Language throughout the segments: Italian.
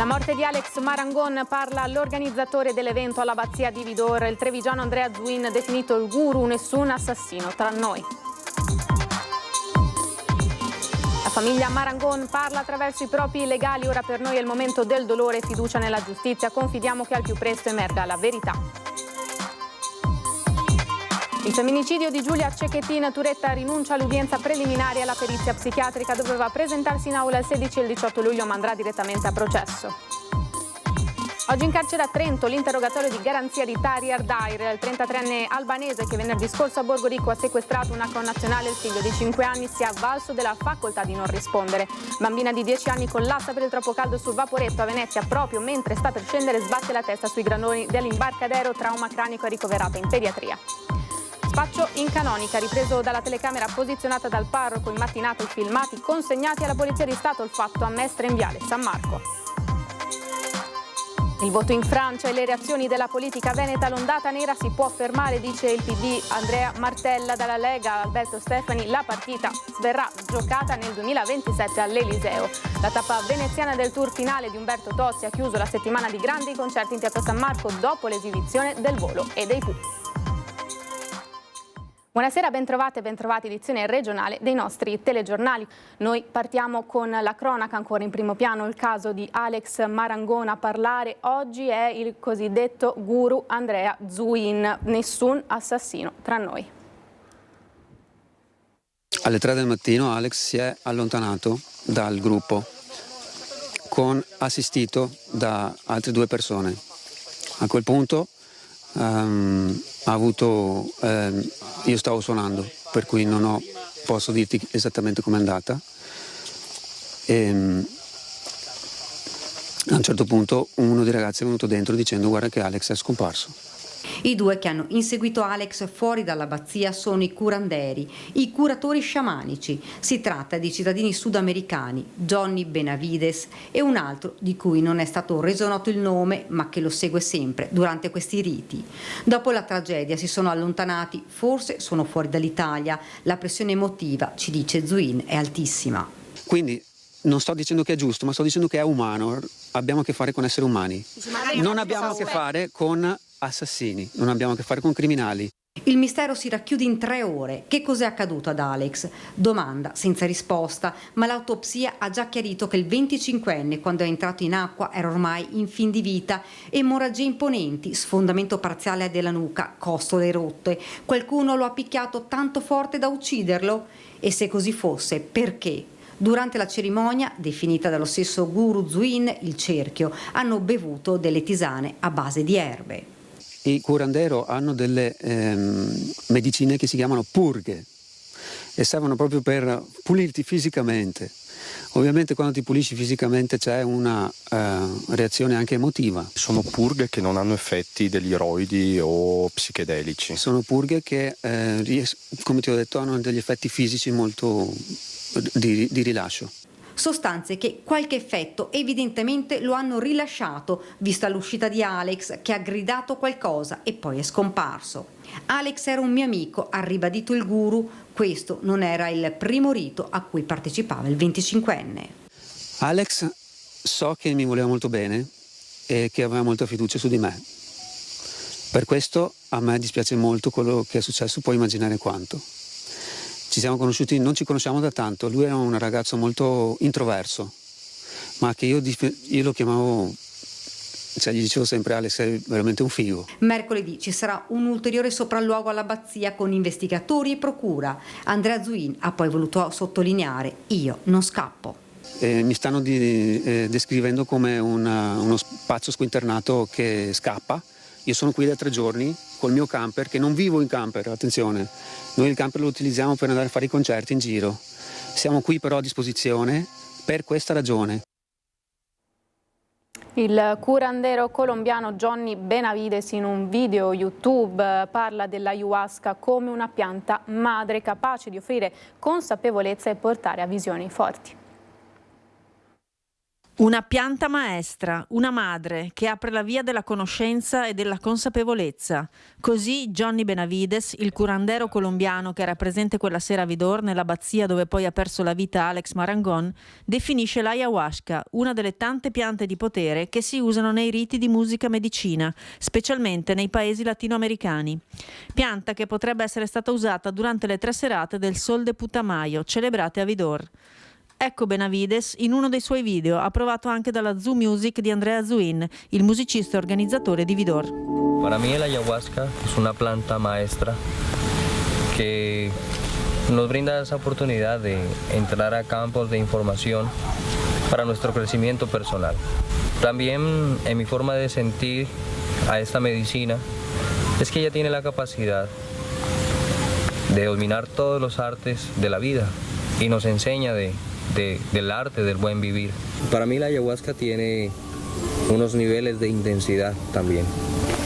La morte di Alex Marangon parla l'organizzatore dell'evento all'abbazia di Vidor, il trevigiano Andrea Zuin, definito il guru, nessun assassino tra noi. La famiglia Marangon parla attraverso i propri legali, ora per noi è il momento del dolore e fiducia nella giustizia, confidiamo che al più presto emerga la verità. Il femminicidio di Giulia Cecchettin, Turetta rinuncia all'udienza preliminare alla perizia psichiatrica, doveva presentarsi in aula il 16 e il 18 luglio, ma andrà direttamente a processo. Oggi in carcere a Trento l'interrogatorio di garanzia di Tahir Dair, il 33enne albanese che venerdì scorso a Borgo Rico ha sequestrato una connazionale, il figlio di 5 anni si è avvalso della facoltà di non rispondere. Bambina di 10 anni collassa per il troppo caldo sul vaporetto a Venezia, proprio mentre sta per scendere sbatte la testa sui granoni dell'imbarcadero, trauma cranico, e ricoverata in pediatria. Spaccio in canonica, ripreso dalla telecamera posizionata dal parroco in mattinata, i filmati consegnati alla Polizia di Stato, il fatto a Mestre in Viale San Marco. Il voto in Francia e le reazioni della politica veneta, l'ondata nera si può fermare, dice il PD. Andrea Martella dalla Lega, Alberto Stefani, la partita verrà giocata nel 2027 all'Eliseo. La tappa veneziana del tour finale di Umberto Tozzi ha chiuso la settimana di grandi concerti in Piazza San Marco dopo l'esibizione del Volo e dei Pooh. Buonasera, bentrovate e bentrovati, edizione regionale dei nostri telegiornali. Noi partiamo con la cronaca, ancora in primo piano il caso di Alex Marangon. A parlare oggi è il cosiddetto guru Andrea Zuin, nessun assassino tra noi. Alle 3 del mattino Alex si è allontanato dal gruppo, assistito da altre 2 persone. A quel punto io stavo suonando, per cui posso dirti esattamente com'è andata, e a un certo punto uno dei ragazzi è venuto dentro dicendo: guarda che Alex è scomparso. I 2 che hanno inseguito Alex fuori dall'abbazia sono i curanderi, i curatori sciamanici. Si tratta di cittadini sudamericani, Johnny Benavides e un altro di cui non è stato reso noto il nome, ma che lo segue sempre durante questi riti. Dopo la tragedia si sono allontanati, forse sono fuori dall'Italia. La pressione emotiva, ci dice Zuin, è altissima. Quindi non sto dicendo che è giusto, ma sto dicendo che è umano. Abbiamo a che fare con esseri umani. Non abbiamo a che fare con assassini, non abbiamo a che fare con criminali. Il mistero si racchiude in 3 ore. Che cos'è accaduto ad Alex? Domanda senza risposta, ma l'autopsia ha già chiarito che il 25enne, quando è entrato in acqua, era ormai in fin di vita. Emorragie imponenti, sfondamento parziale della nuca, costole rotte. Qualcuno lo ha picchiato tanto forte da ucciderlo? E se così fosse, perché? Durante la cerimonia, definita dallo stesso guru Zuin il cerchio, hanno bevuto delle tisane a base di erbe. I curandero hanno delle medicine che si chiamano purghe e servono proprio per pulirti fisicamente. Ovviamente quando ti pulisci fisicamente c'è una reazione anche emotiva. Sono purghe che non hanno effetti degli roidi o psichedelici. Sono purghe che, come ti ho detto, hanno degli effetti fisici molto di rilascio. Sostanze che qualche effetto evidentemente lo hanno rilasciato, vista l'uscita di Alex che ha gridato qualcosa e poi è scomparso. Alex era un mio amico, ha ribadito il guru, questo non era il primo rito a cui partecipava il 25enne. Alex so che mi voleva molto bene e che aveva molta fiducia su di me. Per questo a me dispiace molto quello che è successo, puoi immaginare quanto. Ci siamo conosciuti, non ci conosciamo da tanto, lui era un ragazzo molto introverso, ma che io lo chiamavo, gli dicevo sempre: Alex, sei veramente un figo. Mercoledì ci sarà un ulteriore sopralluogo all'abbazia con investigatori e procura. Andrea Zuin ha poi voluto sottolineare: io non scappo. Mi stanno descrivendo come uno pazzo squinternato che scappa. Io sono qui da 3 giorni col mio camper, che non vivo in camper, attenzione, noi il camper lo utilizziamo per andare a fare i concerti in giro. Siamo qui però a disposizione per questa ragione. Il curandero colombiano Johnny Benavides in un video YouTube parla dell'ayahuasca come una pianta madre capace di offrire consapevolezza e portare a visioni forti. Una pianta maestra, una madre che apre la via della conoscenza e della consapevolezza. Così Johnny Benavides, il curandero colombiano che era presente quella sera a Vidor, nell'abbazia dove poi ha perso la vita Alex Marangon, definisce l'ayahuasca, una delle tante piante di potere che si usano nei riti di musica medicina, specialmente nei paesi latinoamericani. Pianta che potrebbe essere stata usata durante le 3 serate del Sol de Putumayo, celebrate a Vidor. Ecco Benavides in uno dei suoi video, approvato anche dalla Zoo Music di Andrea Zuin, il musicista e organizzatore di Vidor. Para mí la ayahuasca es una planta maestra que nos brinda esa oportunidad de entrar a campos de información para nuestro crecimiento personal. También en mi forma de sentir a esta medicina es que ella tiene la capacidad de dominar todos los artes de la vida y nos enseña del arte del buen vivir. Para mí la ayahuasca tiene unos niveles de intensidad también.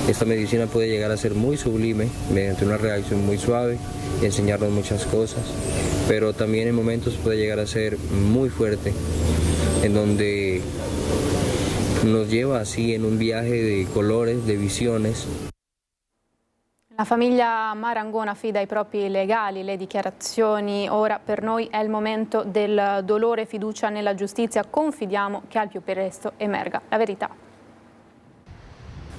Esta medicina puede llegar a ser muy sublime mediante una reacción muy suave y enseñarnos muchas cosas, pero también en momentos puede llegar a ser muy fuerte, en donde nos lleva así en un viaje de colores, de visiones. La famiglia Marangon affida ai propri legali le dichiarazioni. Ora per noi è il momento del dolore, fiducia nella giustizia. Confidiamo che al più presto emerga la verità.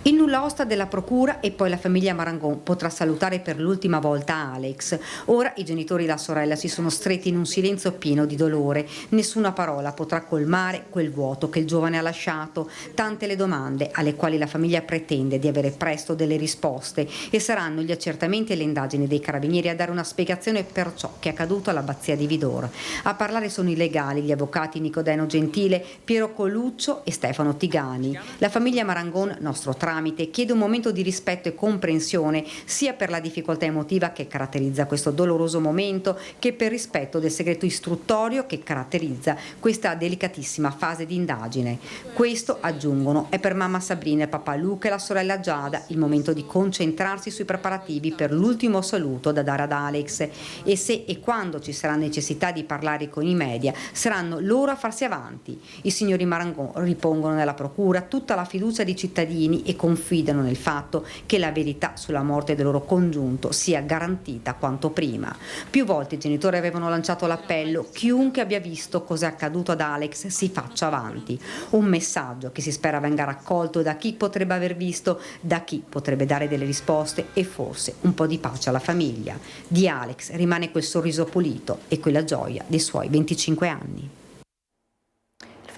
Il nulla osta della procura e poi la famiglia Marangon potrà salutare per l'ultima volta Alex. Ora i genitori e la sorella si sono stretti in un silenzio pieno di dolore. Nessuna parola potrà colmare quel vuoto che il giovane ha lasciato. Tante le domande alle quali la famiglia pretende di avere presto delle risposte e saranno gli accertamenti e le indagini dei carabinieri a dare una spiegazione per ciò che è accaduto all'abbazia di Vidor. A parlare sono i legali, gli avvocati Nicodeno Gentile, Piero Coluccio e Stefano Tigani. La famiglia Marangon, nostro tramite, chiede un momento di rispetto e comprensione sia per la difficoltà emotiva che caratterizza questo doloroso momento che per rispetto del segreto istruttorio che caratterizza questa delicatissima fase di indagine. Questo, aggiungono, è per mamma Sabrina, il papà Luca e la sorella Giada il momento di concentrarsi sui preparativi per l'ultimo saluto da dare ad Alex e se e quando ci sarà necessità di parlare con i media saranno loro a farsi avanti. I signori Marangon ripongono nella procura tutta la fiducia dei cittadini e confidano nel fatto che la verità sulla morte del loro congiunto sia garantita quanto prima. Più volte i genitori avevano lanciato l'appello: chiunque abbia visto cos'è accaduto ad Alex si faccia avanti. Un messaggio che si spera venga raccolto da chi potrebbe aver visto, da chi potrebbe dare delle risposte e forse un po' di pace alla famiglia. Di Alex rimane quel sorriso pulito e quella gioia dei suoi 25 anni.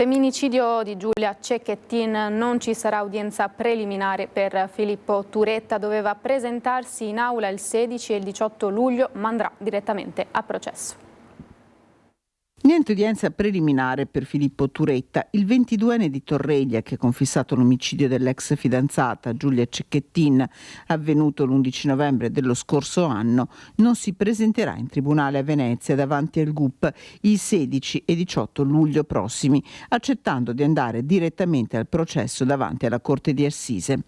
Femminicidio di Giulia Cecchettin, non ci sarà udienza preliminare per Filippo Turetta, doveva presentarsi in aula il 16 e il 18 luglio, ma andrà direttamente a processo. Niente udienza preliminare per Filippo Turetta, il 22enne di Torreglia che ha confessato l'omicidio dell'ex fidanzata Giulia Cecchettin, avvenuto l'11 novembre dello scorso anno, non si presenterà in tribunale a Venezia davanti al GUP il 16 e 18 luglio prossimi, accettando di andare direttamente al processo davanti alla Corte di Assise.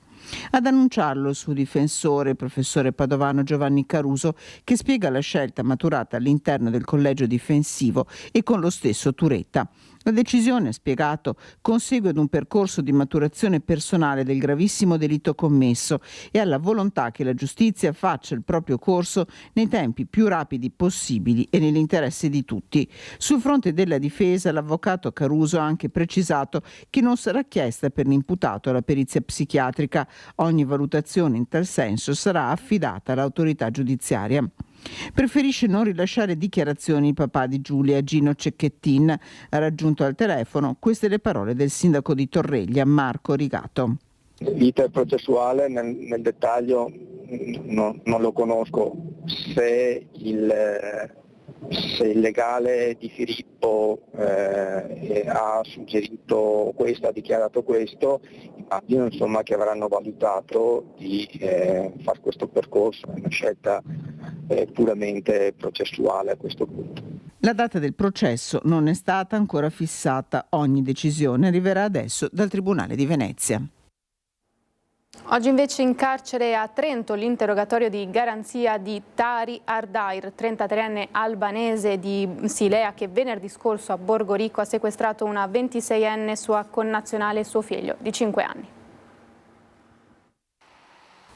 Ad annunciarlo il suo difensore, il professore padovano Giovanni Caruso, che spiega la scelta maturata all'interno del collegio difensivo e con lo stesso Turetta. La decisione, ha spiegato, consegue ad un percorso di maturazione personale del gravissimo delitto commesso e alla volontà che la giustizia faccia il proprio corso nei tempi più rapidi possibili e nell'interesse di tutti. Sul fronte della difesa, l'avvocato Caruso ha anche precisato che non sarà chiesta per l'imputato la perizia psichiatrica. Ogni valutazione in tal senso sarà affidata all'autorità giudiziaria. Preferisce non rilasciare dichiarazioni il papà di Giulia, Gino Cecchettin. Ha raggiunto al telefono queste le parole del sindaco di Torreglia, Marco Rigato. L'iter processuale nel dettaglio non lo conosco. Se il legale di Filippo ha suggerito questo, ha dichiarato questo, immagino insomma che avranno valutato di fare questo percorso, è una scelta puramente processuale a questo punto. La data del processo non è stata ancora fissata, ogni decisione arriverà adesso dal Tribunale di Venezia. Oggi invece in carcere a Trento l'interrogatorio di garanzia di Tari Ardair, 33enne albanese di Silea che venerdì scorso a Borgo Rico ha sequestrato una 26enne sua connazionale e suo figlio di 5 anni.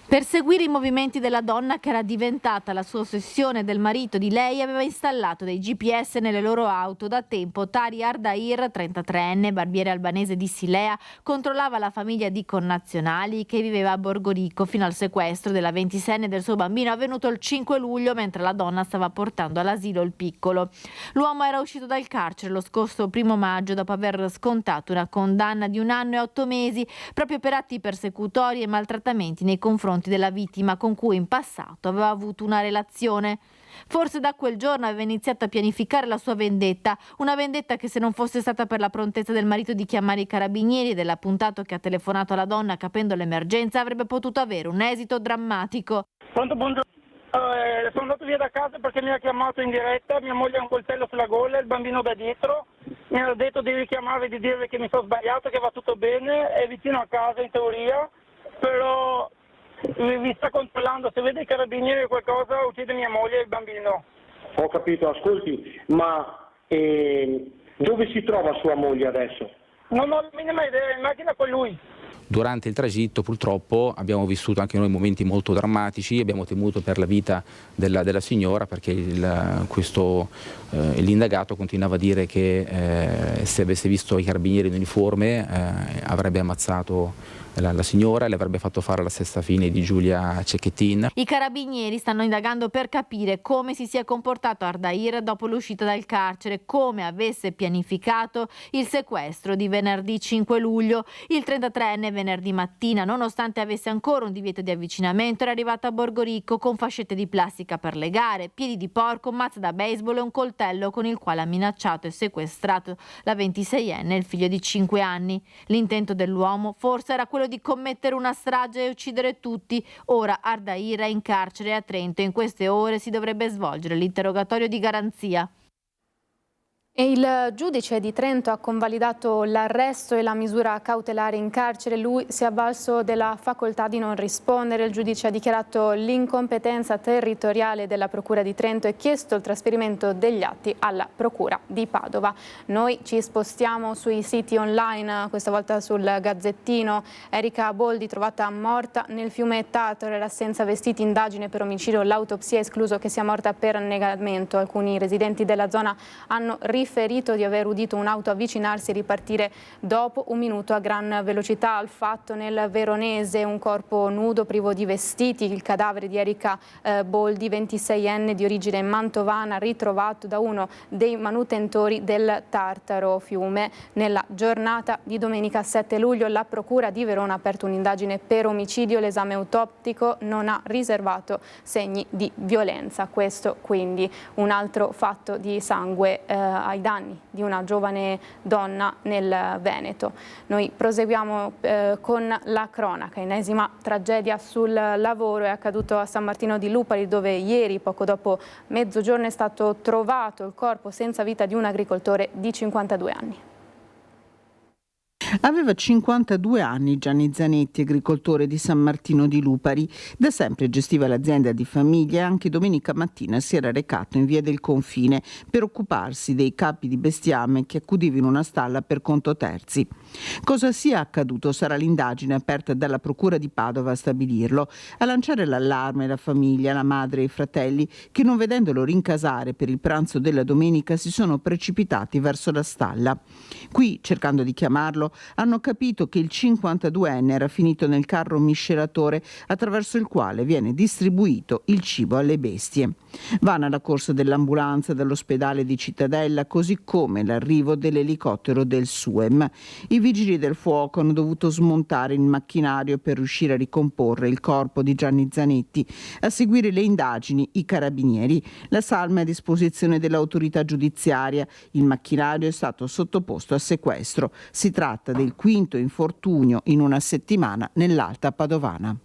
Per seguire i movimenti della donna, che era diventata la sua ossessione, del marito di lei, aveva installato dei GPS nelle loro auto. Da tempo Tari Ardair, 33enne, barbiere albanese di Silea, controllava la famiglia di connazionali che viveva a Borgo Rico fino al sequestro della 26enne del suo bambino avvenuto il 5 luglio mentre la donna stava portando all'asilo il piccolo. L'uomo era uscito dal carcere lo scorso 1° maggio dopo aver scontato una condanna di 1 anno e 8 mesi proprio per atti persecutori e maltrattamenti nei confronti della vittima con cui in passato aveva avuto una relazione. Forse da quel giorno aveva iniziato a pianificare la sua vendetta, una vendetta che se non fosse stata per la prontezza del marito di chiamare i carabinieri e dell'appuntato che ha telefonato alla donna capendo l'emergenza avrebbe potuto avere un esito drammatico. Pronto, buongiorno. Sono andato via da casa perché mi ha chiamato in diretta, mia moglie ha un coltello sulla gola, il bambino da dietro, mi ha detto devi chiamare e di dirle che mi sono sbagliato, che va tutto bene, è vicino a casa in teoria, però vi sta controllando, se vede i carabinieri o qualcosa uccide mia moglie e il bambino. Ho capito, ascolti, ma dove si trova sua moglie adesso? Non ho la minima idea, in macchina con lui. Durante il tragitto purtroppo abbiamo vissuto anche noi momenti molto drammatici, abbiamo temuto per la vita della signora perché l'indagato continuava a dire che se avesse visto i carabinieri in uniforme avrebbe ammazzato la signora e le avrebbe fatto fare la stessa fine di Giulia Cecchettin. I carabinieri stanno indagando per capire come si sia comportato Ardair dopo l'uscita dal carcere, come avesse pianificato il sequestro di venerdì 5 luglio. Il 33enne venerdì mattina, nonostante avesse ancora un divieto di avvicinamento, era arrivato a Borgo Rico con fascette di plastica per legare, piedi di porco, mazza da baseball e un coltello con il quale ha minacciato e sequestrato la 26enne e il figlio di 5 anni. L'intento dell'uomo forse era quello di commettere una strage e uccidere tutti. Ora Ardair è in carcere a Trento e in queste ore si dovrebbe svolgere l'interrogatorio di garanzia. E il giudice di Trento ha convalidato l'arresto e la misura cautelare in carcere. Lui si è avvalso della facoltà di non rispondere. Il giudice ha dichiarato l'incompetenza territoriale della Procura di Trento e chiesto il trasferimento degli atti alla Procura di Padova. Noi ci spostiamo sui siti online, questa volta sul Gazzettino. Erika Boldi trovata morta nel fiume Tataro, era senza vestiti, indagine per omicidio, l'autopsia ha escluso che sia morta per annegamento. Alcuni residenti della zona hanno riferito di aver udito un'auto avvicinarsi e ripartire dopo 1 minuto a gran velocità. Al fatto nel Veronese un corpo nudo privo di vestiti, il cadavere di Erika Boldi, 26enne di origine mantovana, ritrovato da uno dei manutentori del Tartaro fiume. Nella giornata di domenica 7 luglio la Procura di Verona ha aperto un'indagine per omicidio, l'esame autoptico non ha riservato segni di violenza. Questo quindi un altro fatto di sangue ai danni di una giovane donna nel Veneto. Noi proseguiamo con la cronaca. Ennesima tragedia sul lavoro è accaduto a San Martino di Lupari, dove ieri, poco dopo mezzogiorno, è stato trovato il corpo senza vita di un agricoltore di 52 anni. Aveva 52 anni Gianni Zanetti, agricoltore di San Martino di Lupari. Da sempre gestiva l'azienda di famiglia e anche domenica mattina si era recato in via del Confine per occuparsi dei capi di bestiame che accudivano in una stalla per conto terzi. Cosa sia accaduto sarà l'indagine aperta dalla Procura di Padova a stabilirlo. A lanciare l'allarme la famiglia, la madre e i fratelli che, non vedendolo rincasare per il pranzo della domenica, si sono precipitati verso la stalla. Qui, cercando di chiamarlo, hanno capito che il 52enne era finito nel carro miscelatore attraverso il quale viene distribuito il cibo alle bestie. Vana la corsa dell'ambulanza dall'ospedale di Cittadella, così come l'arrivo dell'elicottero del SUEM. I vigili del fuoco hanno dovuto smontare il macchinario per riuscire a ricomporre il corpo di Gianni Zanetti. A seguire le indagini, i carabinieri. La salma è a disposizione dell'autorità giudiziaria. Il macchinario è stato sottoposto a sequestro. Si tratta del 5° infortunio in una settimana nell'Alta Padovana.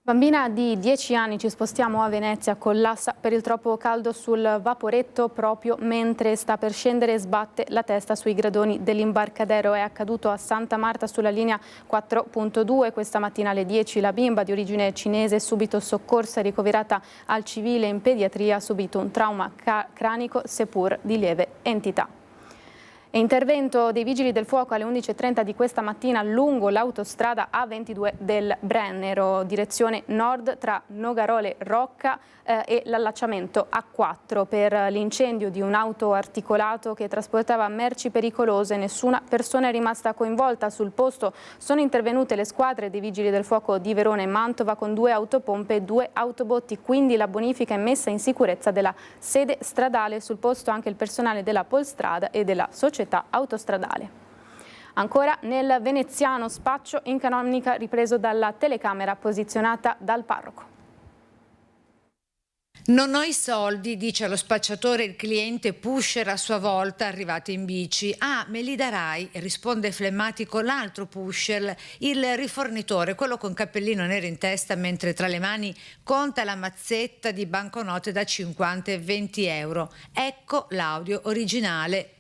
Bambina di 10 anni, ci spostiamo a Venezia, collassa per il troppo caldo sul vaporetto proprio mentre sta per scendere e sbatte la testa sui gradoni dell'imbarcadero. È accaduto a Santa Marta sulla linea 4.2 questa mattina alle 10. La bimba di origine cinese, subito soccorsa e ricoverata al civile in pediatria, ha subito un trauma cranico seppur di lieve entità. E intervento dei Vigili del Fuoco alle 11.30 di questa mattina lungo l'autostrada A22 del Brennero, direzione nord tra Nogarole Rocca e l'allacciamento A4 per l'incendio di un'auto articolato che trasportava merci pericolose. Nessuna persona è rimasta coinvolta. Sul posto sono intervenute le squadre dei Vigili del Fuoco di Verona e Mantova con 2 autopompe e 2 autobotti, quindi la bonifica e messa in sicurezza della sede stradale. Sul posto anche il personale della Polstrada e della società autostradale. Ancora nel veneziano, spaccio in canonica ripreso dalla telecamera posizionata dal parroco. Non ho i soldi, dice allo spacciatore il cliente pusher a sua volta arrivato in bici. Ah, me li darai, risponde flemmatico l'altro pusher, il rifornitore, quello con cappellino nero in testa, mentre tra le mani conta la mazzetta di banconote da 50 e 20 euro. Ecco l'audio originale.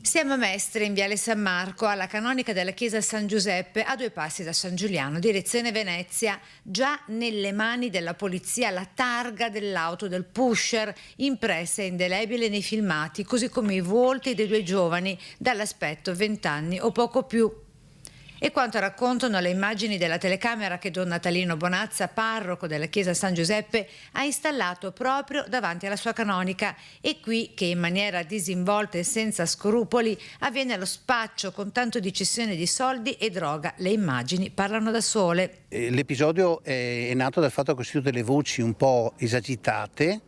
Siamo a Mestre, in Viale San Marco, alla canonica della chiesa San Giuseppe, a 2 passi da San Giuliano, direzione Venezia. Già nelle mani della polizia la targa dell'auto del pusher, impressa e indelebile nei filmati, così come i volti dei 2 giovani, dall'aspetto 20 anni o poco più. E quanto raccontano le immagini della telecamera che Don Natalino Bonazza, parroco della chiesa San Giuseppe, ha installato proprio davanti alla sua canonica. E qui che in maniera disinvolta e senza scrupoli avviene lo spaccio con tanto di cessione di soldi e droga. Le immagini parlano da sole. L'episodio è nato dal fatto che ho sentito delle voci un po' esagitate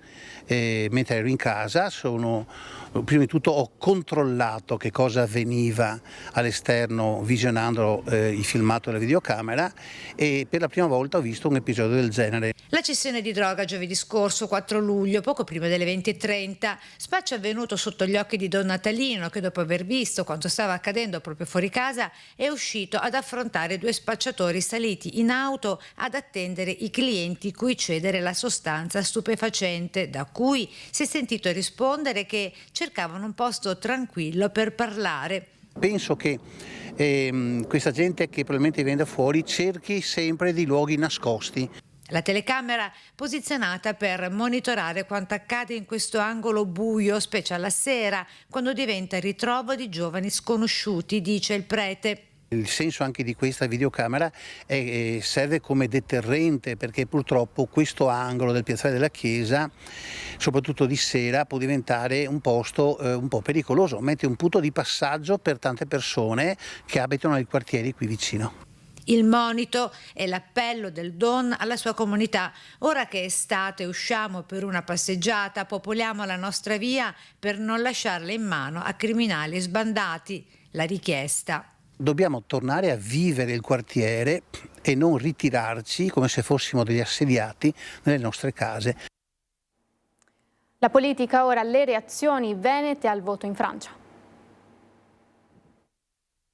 mentre ero in casa. Prima di tutto ho controllato che cosa avveniva all'esterno visionando il filmato della videocamera e per la prima volta ho visto un episodio del genere. La cessione di droga giovedì scorso 4 luglio, poco prima delle 20.30, spaccio avvenuto sotto gli occhi di Don Natalino che dopo aver visto quanto stava accadendo proprio fuori casa è uscito ad affrontare 2 spacciatori saliti in auto ad attendere i clienti cui cedere la sostanza stupefacente, da cui si è sentito rispondere che cercavano un posto tranquillo per parlare. Penso che questa gente che probabilmente viene da fuori cerchi sempre di luoghi nascosti. La telecamera posizionata per monitorare quanto accade in questo angolo buio, specie alla sera, quando diventa il ritrovo di giovani sconosciuti, dice il prete. Il senso anche di questa videocamera serve come deterrente, perché purtroppo questo angolo del piazzale della chiesa, soprattutto di sera, può diventare un posto un po' pericoloso, mette un punto di passaggio per tante persone che abitano nei quartieri qui vicino. Il monito è l'appello del Don alla sua comunità. Ora che è estate usciamo per una passeggiata, popoliamo la nostra via per non lasciarla in mano a criminali sbandati. La richiesta. Dobbiamo tornare a vivere il quartiere e non ritirarci come se fossimo degli assediati nelle nostre case. La politica ora, le reazioni venete al voto in Francia.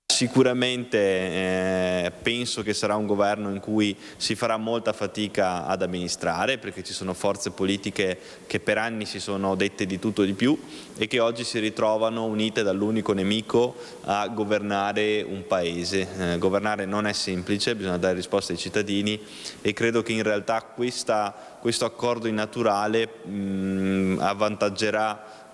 Sicuramente penso che sarà un governo in cui si farà molta fatica ad amministrare, perché ci sono forze politiche che per anni si sono dette di tutto e di più e che oggi si ritrovano unite dall'unico nemico a governare un paese. Governare non è semplice, bisogna dare risposte ai cittadini e credo che in realtà questo accordo innaturale avvantaggerà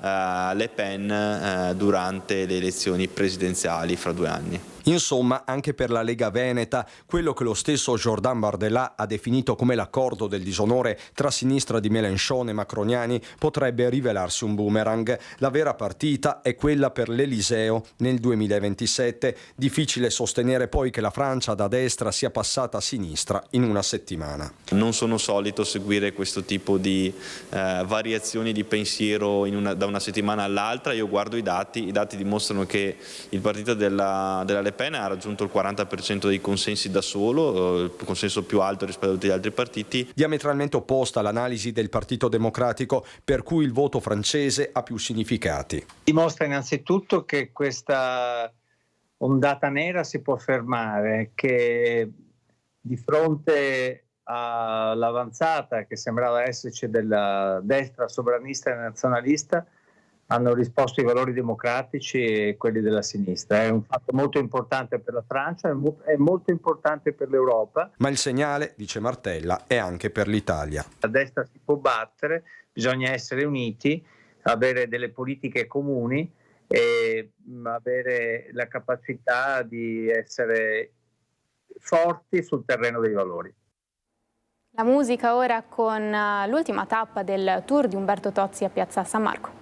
Le Pen durante le elezioni presidenziali fra 2 anni. Insomma, anche per la Lega Veneta, quello che lo stesso Jordan Bardella ha definito come l'accordo del disonore tra sinistra di Mélenchon e macroniani potrebbe rivelarsi un boomerang. La vera partita è quella per l'Eliseo nel 2027. Difficile sostenere poi che la Francia da destra sia passata a sinistra in una settimana. Non sono solito seguire questo tipo di variazioni di pensiero da una una settimana all'altra. Io guardo i dati dimostrano che il partito della Le Pen ha raggiunto il 40% dei consensi da solo, il consenso più alto rispetto a tutti gli altri partiti. Diametralmente opposta all'analisi del Partito Democratico, per cui il voto francese ha più significati. Dimostra innanzitutto che questa ondata nera si può fermare, che di fronte all'avanzata che sembrava esserci della destra sovranista e nazionalista hanno risposto i valori democratici e quelli della sinistra. È un fatto molto importante per la Francia, è molto importante per l'Europa. Ma il segnale, dice Martella, è anche per l'Italia. La destra si può battere, bisogna essere uniti, avere delle politiche comuni e avere la capacità di essere forti sul terreno dei valori. La musica ora con l'ultima tappa del tour di Umberto Tozzi a Piazza San Marco.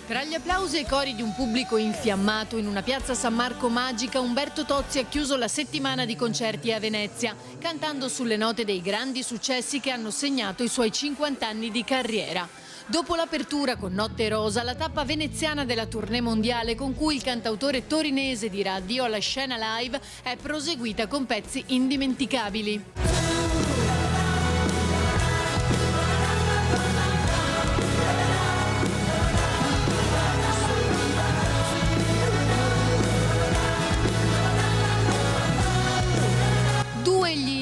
Tra gli applausi e i cori di un pubblico infiammato in una piazza San Marco magica, Umberto Tozzi ha chiuso la settimana di concerti a Venezia, cantando sulle note dei grandi successi che hanno segnato i suoi 50 anni di carriera. Dopo l'apertura con Notte Rosa, la tappa veneziana della tournée mondiale con cui il cantautore torinese dirà addio alla scena live è proseguita con pezzi indimenticabili.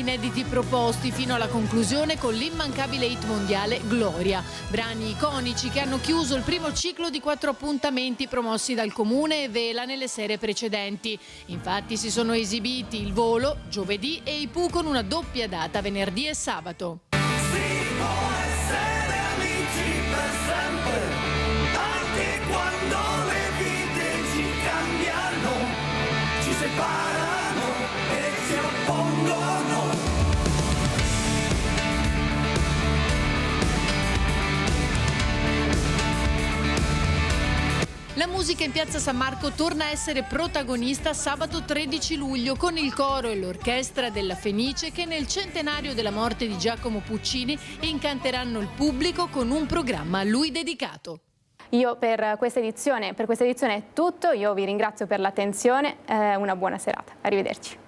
Inediti proposti fino alla conclusione con l'immancabile hit mondiale Gloria, brani iconici che hanno chiuso il primo ciclo di 4 appuntamenti promossi dal Comune e Vela nelle sere precedenti. Infatti si sono esibiti Il Volo, giovedì, e i Pooh con una doppia data venerdì e sabato. Si può essere amici per sempre, anche quando le vite ci cambiano, ci separano e ci oppongono. La musica in Piazza San Marco torna a essere protagonista sabato 13 luglio con il coro e l'orchestra della Fenice che nel centenario della morte di Giacomo Puccini incanteranno il pubblico con un programma a lui dedicato. Io per questa edizione è tutto, io vi ringrazio per l'attenzione, una buona serata, arrivederci.